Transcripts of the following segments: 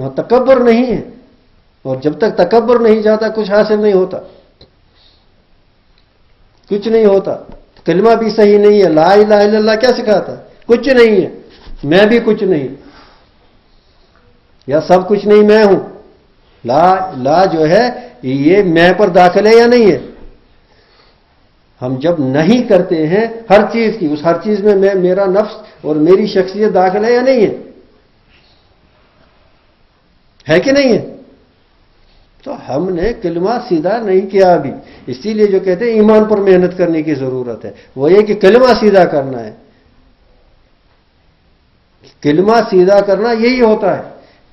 وہاں تکبر نہیں ہے، اور جب تک تکبر نہیں جاتا کچھ حاصل نہیں ہوتا، کچھ نہیں ہوتا. کلمہ بھی صحیح نہیں ہے. لا الہ الا اللہ کیا سکھاتا ہے؟ کچھ نہیں ہے، میں بھی کچھ نہیں، یا سب کچھ نہیں میں ہوں. لا جو ہے یہ میں پر داخل ہے یا نہیں ہے؟ ہم جب نہیں کرتے ہیں ہر چیز کی، اس ہر چیز میں میرا نفس اور میری شخصیت داخل ہے یا نہیں ہے کہ نہیں ہے؟ تو ہم نے کلمہ سیدھا نہیں کیا ابھی. اسی لیے جو کہتے ہیں ایمان پر محنت کرنے کی ضرورت ہے، وہ یہ کہ کلمہ سیدھا کرنا ہے. کلمہ سیدھا کرنا یہی ہوتا ہے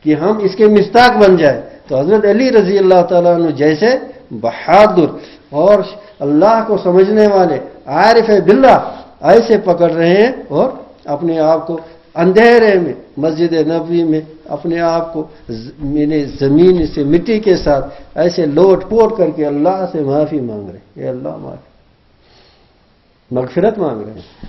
کہ ہم اس کے مستاق بن جائیں. تو حضرت علی رضی اللہ تعالیٰ عنہ جیسے بہادر اور اللہ کو سمجھنے والے عارف باللہ ایسے پکڑ رہے ہیں، اور اپنے آپ کو اندھیرے میں مسجد نبوی میں اپنے آپ کو زمین سے مٹی کے ساتھ ایسے لوٹ پوٹ کر کے اللہ سے معافی مانگ رہے ہیں. اے اللہ مغفرت مانگ رہے ہیں.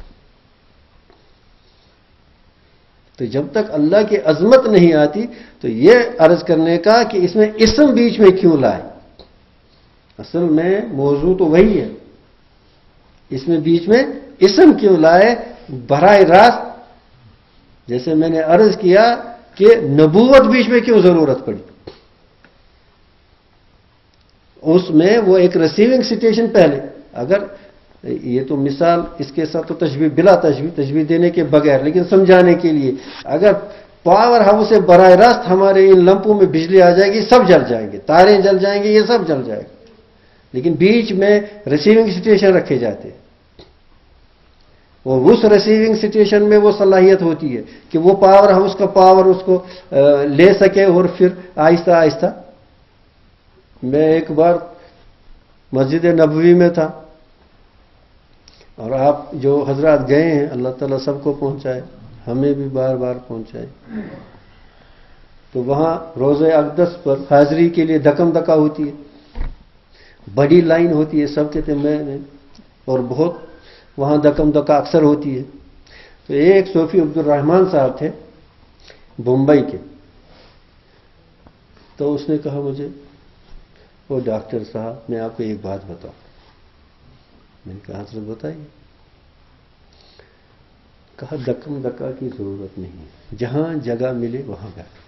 تو جب تک اللہ کی عظمت نہیں آتی تو یہ عرض کرنے کا کہ اس میں اسم بیچ میں کیوں لائے. اصل میں موضوع تو وہی ہے، اس میں بیچ میں اسم کیوں لائے براہ راست. جیسے میں نے عرض کیا کہ نبوت بیچ میں کیوں ضرورت پڑی. اس میں وہ ایک ریسیونگ سچویشن پہلے، اگر یہ تو مثال اس کے ساتھ تو تشبیہ بلا تشبیہ دینے کے بغیر، لیکن سمجھانے کے لیے، اگر پاور ہاؤس سے براہ راست ہمارے ان لمپوں میں بجلی آ جائے گی، سب جل جائیں گے، تاریں جل جائیں گے، یہ سب جل جائے گا. لیکن بیچ میں ریسیونگ سچویشن رکھے جاتے ہیں، اور اس ریسیونگ سچویشن میں وہ صلاحیت ہوتی ہے کہ وہ پاور ہاؤس کا پاور اس کو لے سکے، اور پھر آہستہ آہستہ. میں ایک بار مسجد نبوی میں تھا، اور آپ جو حضرات گئے ہیں اللہ تعالیٰ سب کو پہنچائے، ہمیں بھی بار بار پہنچائے. تو وہاں روزہ اقدس پر حاضری کے لیے دکم دکا ہوتی ہے، بڑی لائن ہوتی ہے، سب کہتے ہیں میں، اور بہت وہاں دکم دکا اکثر ہوتی ہے. تو ایک صوفی عبد الرحمان صاحب تھے بمبئی کے. تو اس نے کہا مجھے، وہ ڈاکٹر صاحب میں آپ کو ایک بات بتاؤں. میں نے کہا حضرت بتائیے. کہا دکم دکا کی ضرورت نہیں ہے، جہاں جگہ ملے وہاں بیٹھو.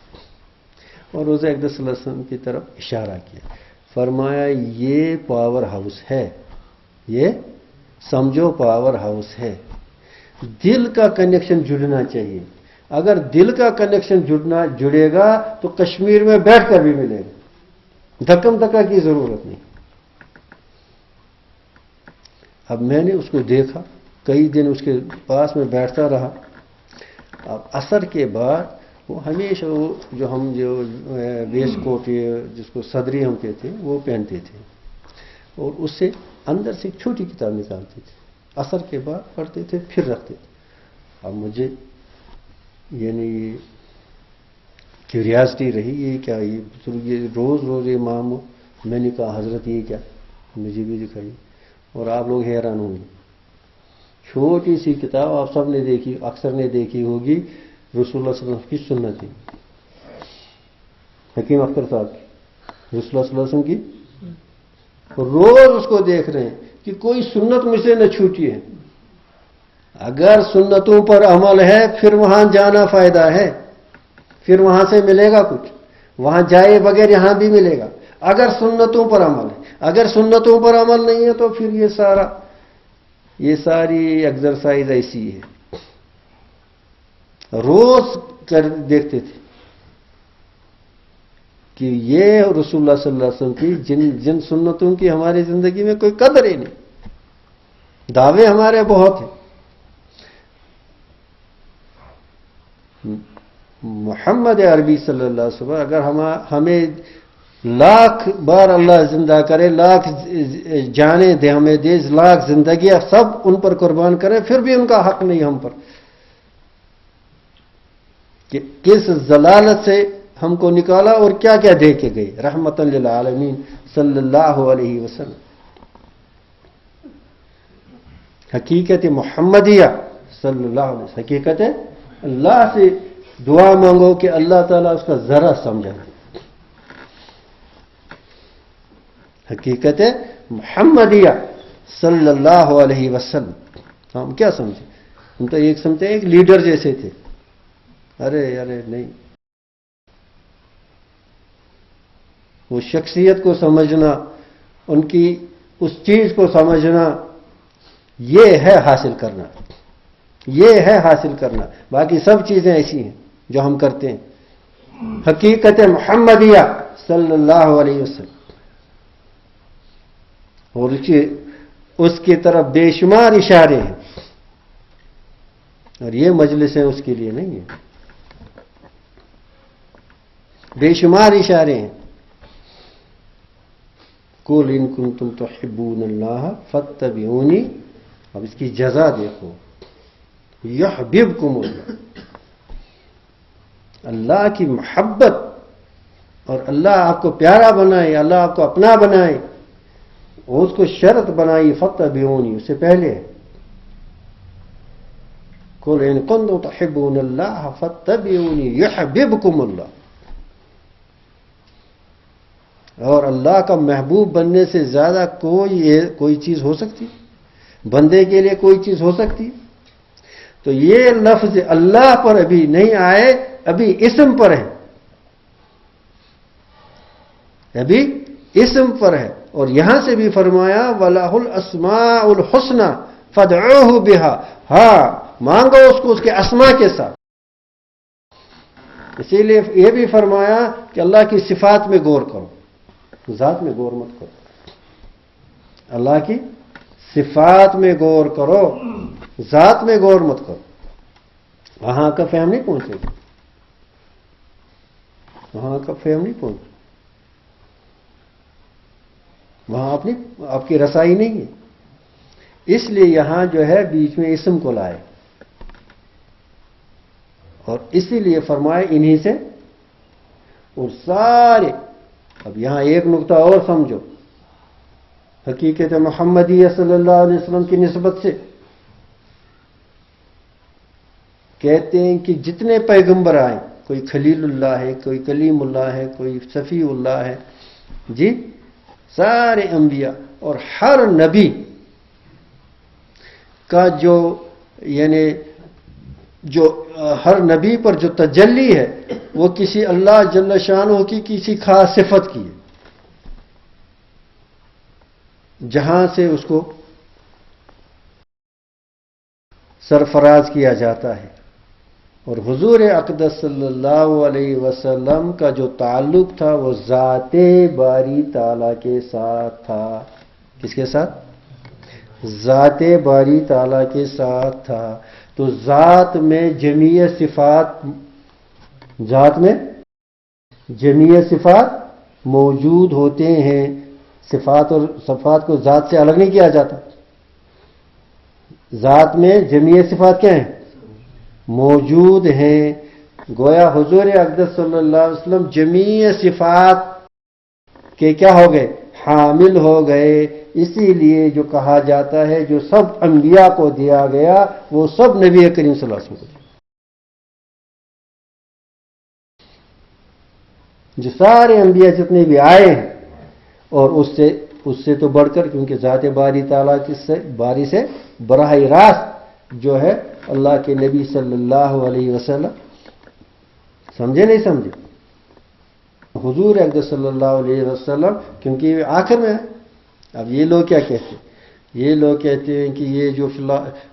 اور روزہ اقدس صلی اللہ علیہ وسلم کی طرف اشارہ کیا، فرمایا یہ پاور ہاؤس ہے، یہ سمجھو پاور ہاؤس ہے. دل کا کنیکشن جڑنا چاہیے. اگر دل کا کنیکشن جڑے گا تو کشمیر میں بیٹھ کر بھی ملے گا. دکم دکا کی ضرورت نہیں. اب میں نے اس کو دیکھا، کئی دن اس کے پاس میں بیٹھتا رہا. اب عصر کے بعد وہ ہمیشہ جو ہم جو ویسٹ کوٹ جس کو صدری ہم کہتے ہیں وہ پہنتے تھے، اور اس سے اندر سے ایک چھوٹی کتاب نکالتے تھے، عصر کے بعد پڑھتے تھے پھر رکھتے تھے. اب مجھے یعنی کیوریاسٹی رہی، یہ کیا، یہ روز روز یہ مام ہو. میں نے کہا حضرت یہ کیا، مجھے بھی دکھائی. اور آپ لوگ حیران ہوں گے، چھوٹی سی کتاب آپ سب نے دیکھی، اکثر نے دیکھی ہوگی، رسول اللہ صلی اللہ علیہ وسلم کی سنت ہے، حکیم اختر صاحب کی، رسول اللہ صلی اللہ علیہ وسلم کی. روز اس کو دیکھ رہے ہیں کہ کوئی سنت مجھ سے نہ چھوٹی ہے. اگر سنتوں پر عمل ہے پھر وہاں جانا فائدہ ہے، پھر وہاں سے ملے گا کچھ، وہاں جائے بغیر یہاں بھی ملے گا اگر سنتوں پر عمل ہے. اگر سنتوں پر عمل نہیں ہے تو پھر یہ ساری ایکسرسائز ایسی ہے. روز کر دیکھتے تھے کہ یہ رسول اللہ صلی اللہ علیہ وسلم کی جن سنتوں کی ہماری زندگی میں کوئی قدر ہی نہیں. دعوے ہمارے بہت ہیں. محمد عربی صلی اللہ علیہ وسلم اگر ہمیں لاکھ بار اللہ زندہ کرے، لاکھ جانیں دے ہمیں دے، لاکھ زندگیاں سب ان پر قربان کریں، پھر بھی ان کا حق نہیں ہم پر کہ کس ضلالت سے ہم کو نکالا اور کیا کیا دے کے گئے. رحمت للعالمین صلی اللہ علیہ وسلم. حقیقت محمدیہ صلی اللہ علیہ وسلم، حقیقت اللہ سے دعا مانگو کہ اللہ تعالیٰ اس کا ذرا سمجھنا. حقیقت محمدیہ صلی اللہ علیہ وسلم ہم کیا سمجھے؟ ہم تو ایک سمجھتے ہیں ایک لیڈر جیسے تھے. ارے نہیں، وہ شخصیت کو سمجھنا، ان کی اس چیز کو سمجھنا، یہ ہے حاصل کرنا، یہ ہے حاصل کرنا. باقی سب چیزیں ایسی ہیں جو ہم کرتے ہیں. حقیقت محمدیہ صلی اللہ علیہ وسلم، اور اس کی طرف بے شمار اشارے ہیں، اور یہ مجلسیں اس کے لیے نہیں ہیں. بے شمار اشارے ہیں. قُلْ إِن كُنتُمْ تُحِبُّونَ اللَّهَ فَاتَّبِعُونِي. اب اس کی جزا دیکھو، یحببکم اللہ، اللہ کی محبت، اور اللہ آپ کو پیارا بنائے، اللہ آپ کو اپنا بنائے، اور اس کو شرط بنائی فَاتَّبِعُونِی، اس سے پہلے قُلْ إِن كُنتُمْ تُحِبُّونَ اللَّهَ فَاتَّبِعُونِی یحببکم اللہ. اور اللہ کا محبوب بننے سے زیادہ کوئی چیز ہو سکتی؟ بندے کے لیے کوئی چیز ہو سکتی؟ تو یہ لفظ اللہ پر ابھی نہیں آئے، ابھی اسم پر ہے، ابھی اسم پر ہے. اور یہاں سے بھی فرمایا وَلَهُ الْأَسْمَاءُ الْحُسْنَى فَادْعُوهُ بِهَا. ہاں، مانگو اس کو اس کے اسماء کے ساتھ. اسی لیے یہ بھی فرمایا کہ اللہ کی صفات میں غور کرو، ذات میں غور مت کرو. اللہ کی صفات میں غور کرو، ذات میں غور مت کرو. وہاں کا فہم نہیں پہنچے گا، وہاں کا فہم نہیں پہنچے، وہاں آپ کی رسائی نہیں ہے. اس لیے یہاں جو ہے بیچ میں اسم کو لائے، اور اسی لیے فرمائے انہی سے. اور سارے، اب یہاں ایک نقطہ اور سمجھو، حقیقت محمدیہ صلی اللہ علیہ وسلم کی نسبت سے کہتے ہیں کہ جتنے پیغمبر آئے، کوئی خلیل اللہ ہے، کوئی کلیم اللہ ہے، کوئی صفی اللہ ہے، جی سارے انبیاء، اور ہر نبی کا جو ہر نبی پر جو تجلی ہے وہ کسی اللہ جل شانہ کی کسی خاص صفت کی ہے، جہاں سے اس کو سرفراز کیا جاتا ہے. اور حضور اقدس صلی اللہ علیہ وسلم کا جو تعلق تھا وہ ذات باری تعالیٰ کے ساتھ تھا. کس کے ساتھ؟ ذات باری تعالیٰ کے ساتھ تھا. تو ذات میں جمیع صفات موجود ہوتے ہیں. صفات اور صفات کو ذات سے الگ نہیں کیا جاتا. ذات میں جمیع صفات کیا ہیں؟ موجود ہیں. گویا حضور اقدس صلی اللہ علیہ وسلم جمیع صفات کے کیا ہو گئے؟ حامل ہو گئے. اسی لیے جو کہا جاتا ہے جو سب انبیاء کو دیا گیا وہ سب نبی کریم صلی اللہ علیہ وسلم کو دیا. جو سارے انبیاء جتنے بھی آئے ہیں، اور اس سے تو بڑھ کر، کیونکہ ذات باری تعالیٰ باری سے براہ راست جو ہے اللہ کے نبی صلی اللہ علیہ وسلم. سمجھے نہیں سمجھے؟ حضور اقدس صلی اللہ علیہ وسلم کیونکہ آخر میں ہے. اب یہ لوگ کیا کہتے ہیں؟ یہ لوگ کہتے ہیں کہ یہ جو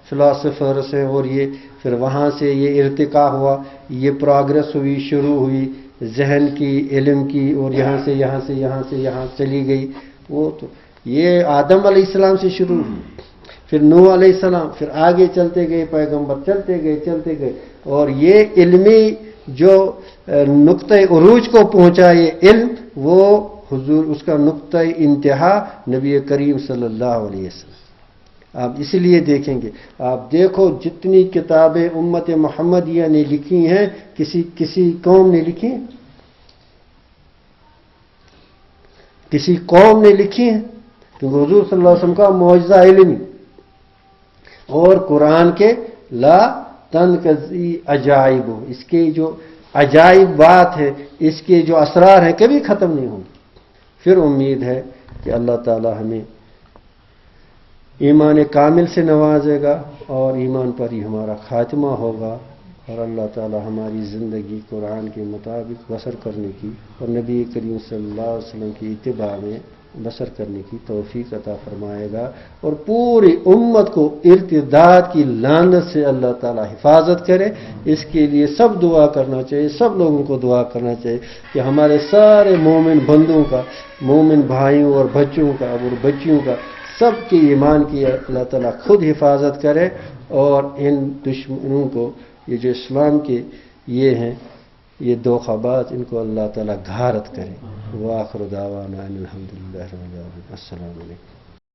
فلاسفرس ہیں، اور یہ پھر وہاں سے یہ ارتقاء ہوا، یہ پروگرس ہوئی، شروع ہوئی ذہن کی، علم کی، اور یہاں چلی گئی. وہ تو یہ آدم علیہ السلام سے شروع ہوئی، پھر نوح علیہ السلام، پھر آگے چلتے گئے پیغمبر، چلتے گئے. اور یہ علمی جو نقطہ عروج کو پہنچا یہ علم، وہ حضور اس کا نقطہ انتہا نبی کریم صلی اللہ علیہ وسلم. آپ اس لیے دیکھیں گے، آپ دیکھو جتنی کتابیں امت محمدیہ نے لکھی ہیں کسی قوم نے لکھی ہیں؟ کسی قوم نے لکھی ہیں؟ کیونکہ حضور صلی اللہ علیہ وسلم کا معجزہ علمی اور قرآن کے لا تنقضی عجائب، اس کے جو عجائب بات ہے، اس کے جو اسرار ہیں کبھی ختم نہیں ہوں گے۔ پھر امید ہے کہ اللہ تعالی ہمیں ایمان کامل سے نوازے گا اور ایمان پر ہی ہمارا خاتمہ ہوگا، اور اللہ تعالی ہماری زندگی قرآن کے مطابق بسر کرنے کی اور نبی کریم صلی اللہ علیہ وسلم کی اتباع میں بسر کرنے کی توفیق عطا فرمائے گا، اور پوری امت کو ارتداد کی لعنت سے اللہ تعالی حفاظت کرے۔ اس کے لیے سب دعا کرنا چاہیے، سب لوگوں کو دعا کرنا چاہیے کہ ہمارے سارے مومن بندوں کا، مومن بھائیوں اور بچوں کا اور بچیوں کا، سب کے ایمان کی اللہ تعالیٰ خود حفاظت کرے، اور ان دشمنوں کو، یہ جو اسلام کے یہ ہیں، یہ دھوخہ باز، ان کو اللہ تعالیٰ غارت کرے۔ وآخر دعوانا ان الحمدللہ رب العالمین۔ السلام علیکم۔